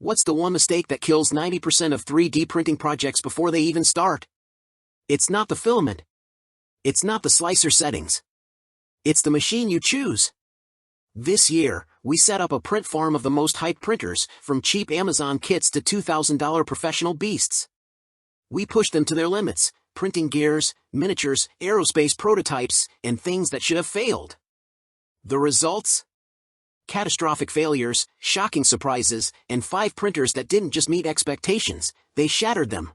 What's the one mistake that kills 90% of 3D printing projects before they even start? It's not the filament. It's not the slicer settings. It's the machine you choose. This year, we set up a print farm of the most hyped printers, from cheap Amazon kits to $2,000 professional beasts. We pushed them to their limits, printing gears, miniatures, aerospace prototypes, and things that should have failed. The results? Catastrophic failures, shocking surprises, and 5 printers that didn't just meet expectations, they shattered them.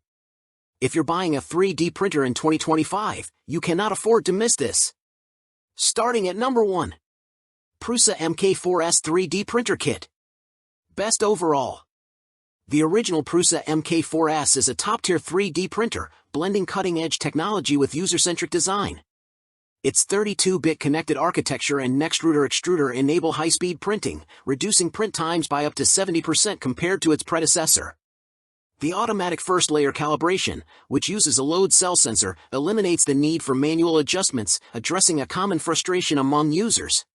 If you're buying a 3D printer in 2025, you cannot afford to miss this. Starting at number 1. Prusa MK4S 3D Printer Kit. Best overall. The original Prusa MK4S is a top-tier 3D printer, blending cutting-edge technology with user-centric design. Its 32-bit connected architecture and Nextruder extruder enable high-speed printing, reducing print times by up to 70% compared to its predecessor. The automatic first-layer calibration, which uses a load cell sensor, eliminates the need for manual adjustments, addressing a common frustration among users.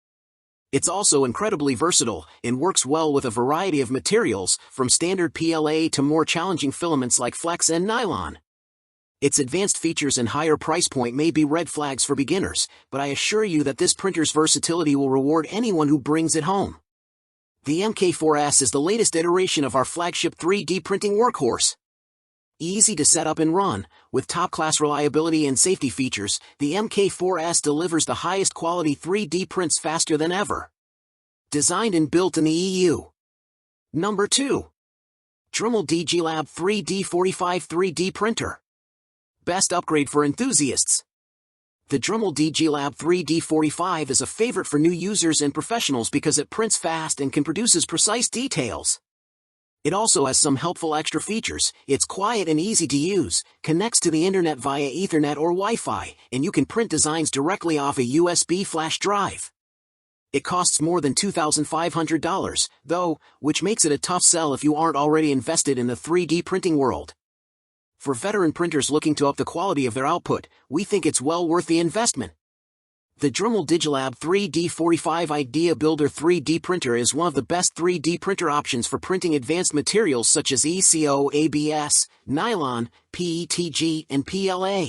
It's also incredibly versatile and works well with a variety of materials, from standard PLA to more challenging filaments like flex and nylon. Its advanced features and higher price point may be red flags for beginners, but I assure you that this printer's versatility will reward anyone who brings it home. The MK4S is the latest iteration of our flagship 3D printing workhorse. Easy to set up and run, with top-class reliability and safety features, the MK4S delivers the highest quality 3D prints faster than ever. Designed and built in the EU. Number 2. Dremel DigiLab 3D45 3D Printer. Best upgrade for enthusiasts. The Dremel DigiLab 3D45 is a favorite for new users and professionals because it prints fast and can produce precise details. It also has some helpful extra features. It's quiet and easy to use, connects to the internet via Ethernet or Wi-Fi, and you can print designs directly off a USB flash drive. It costs more than $2,500, though, which makes it a tough sell if you aren't already invested in the 3D printing world. For veteran printers looking to up the quality of their output, we think it's well worth the investment. The Dremel DigiLab 3D45 Idea Builder 3D printer is one of the best 3D printer options for printing advanced materials such as ECO, ABS, nylon, PETG, and PLA.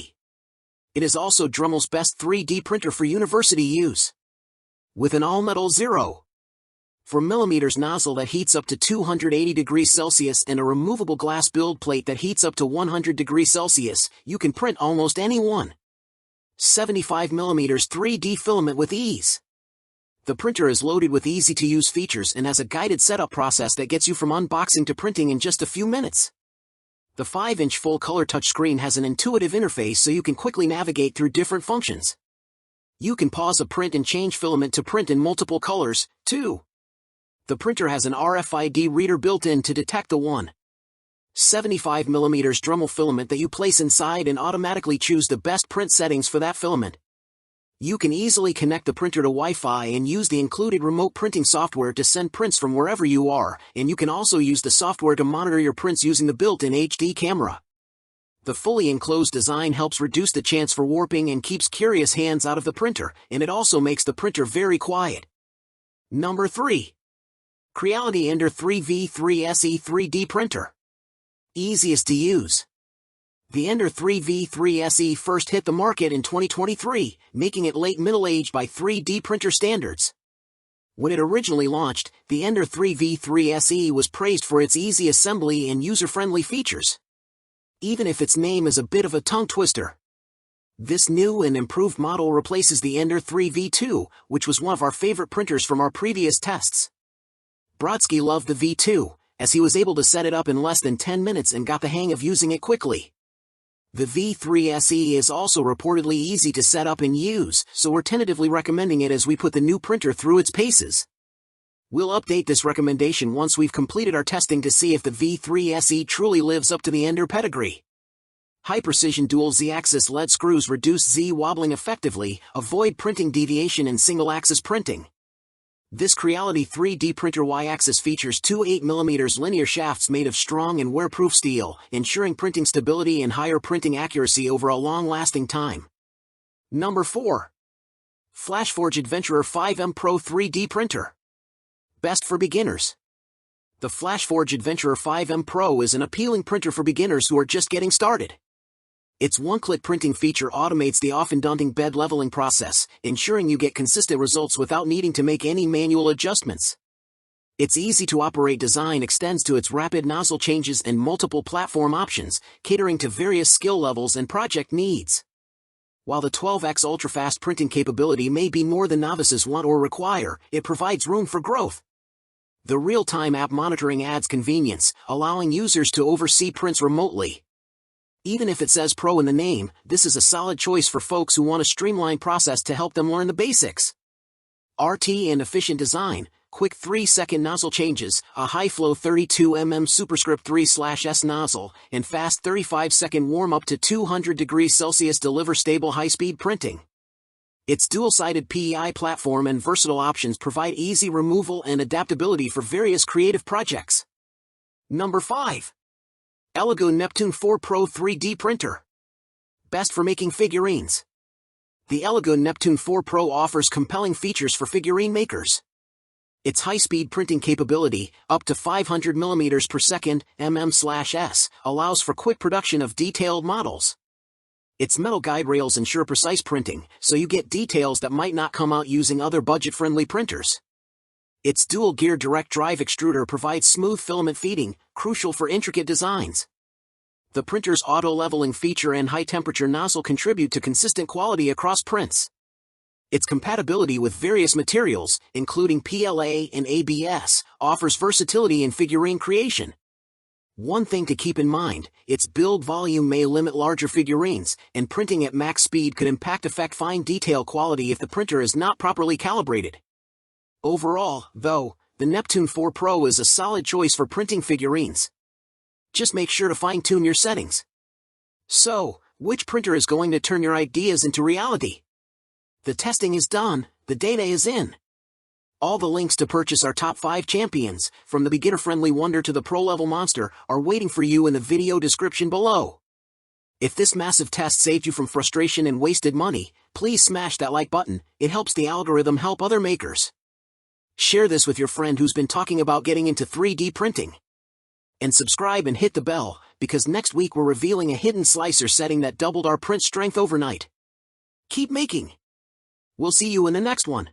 It is also Dremel's best 3D printer for university use. With an all-metal 0.4mm nozzle that heats up to 280 degrees Celsius and a removable glass build plate that heats up to 100 degrees Celsius, you can print almost any 1.75mm 3D filament with ease. The printer is loaded with easy-to-use features and has a guided setup process that gets you from unboxing to printing in just a few minutes. The 5-inch full-color touchscreen has an intuitive interface so you can quickly navigate through different functions. You can pause a print and change filament to print in multiple colors, too. The printer has an RFID reader built in to detect the 1.75mm Dremel filament that you place inside and automatically choose the best print settings for that filament. You can easily connect the printer to Wi-Fi and use the included remote printing software to send prints from wherever you are, and you can also use the software to monitor your prints using the built-in HD camera. The fully enclosed design helps reduce the chance for warping and keeps curious hands out of the printer, and it also makes the printer very quiet. Number 3. Creality Ender 3v3 SE 3D Printer. Easiest to use. The Ender 3v3 SE first hit the market in 2023, making it late middle-aged by 3D printer standards. When it originally launched, the Ender 3v3 SE was praised for its easy assembly and user-friendly features, even if its name is a bit of a tongue twister. This new and improved model replaces the Ender 3v2, which was one of our favorite printers from our previous tests. Brodsky loved the V2, as he was able to set it up in less than 10 minutes and got the hang of using it quickly. The V3 SE is also reportedly easy to set up and use, so we're tentatively recommending it as we put the new printer through its paces. We'll update this recommendation once we've completed our testing to see if the V3 SE truly lives up to the Ender pedigree. High-precision dual Z-axis LED screws reduce Z-wobbling effectively, avoid printing deviation in single-axis printing. This Creality 3D printer Y-axis features two 8mm linear shafts made of strong and wear-proof steel, ensuring printing stability and higher printing accuracy over a long-lasting time. Number 4. Flashforge Adventurer 5M Pro 3D Printer. Best for beginners. The Flashforge Adventurer 5M Pro is an appealing printer for beginners who are just getting started. Its one-click printing feature automates the often daunting bed leveling process, ensuring you get consistent results without needing to make any manual adjustments. Its easy-to-operate design extends to its rapid nozzle changes and multiple platform options, catering to various skill levels and project needs. While the 12x ultra-fast printing capability may be more than novices want or require, it provides room for growth. The real-time app monitoring adds convenience, allowing users to oversee prints remotely. Even if it says Pro in the name, this is a solid choice for folks who want a streamlined process to help them learn the basics. RT and efficient design, quick 3-second nozzle changes, a high-flow 32mm superscript 3/S nozzle, and fast 35-second warm-up to 200 degrees Celsius deliver stable high-speed printing. Its dual-sided PEI platform and versatile options provide easy removal and adaptability for various creative projects. Number 5. Elegoo Neptune 4 Pro 3D Printer. Best for making figurines. The Elegoo Neptune 4 Pro offers compelling features for figurine makers. Its high-speed printing capability, up to 500mm per second, mm/s, allows for quick production of detailed models. Its metal guide rails ensure precise printing, so you get details that might not come out using other budget-friendly printers. Its dual-gear direct drive extruder provides smooth filament feeding, crucial for intricate designs. The printer's auto-leveling feature and high-temperature nozzle contribute to consistent quality across prints. Its compatibility with various materials, including PLA and ABS, offers versatility in figurine creation. One thing to keep in mind, its build volume may limit larger figurines, and printing at max speed could affect fine detail quality if the printer is not properly calibrated. Overall, though, the Neptune 4 Pro is a solid choice for printing figurines. Just make sure to fine-tune your settings. So, which printer is going to turn your ideas into reality? The testing is done, the data is in. All the links to purchase our top 5 champions, from the beginner-friendly wonder to the pro-level monster, are waiting for you in the video description below. If this massive test saved you from frustration and wasted money, please smash that like button. It helps the algorithm help other makers. Share this with your friend who's been talking about getting into 3D printing. And subscribe and hit the bell, because next week we're revealing a hidden slicer setting that doubled our print strength overnight. Keep making! We'll see you in the next one.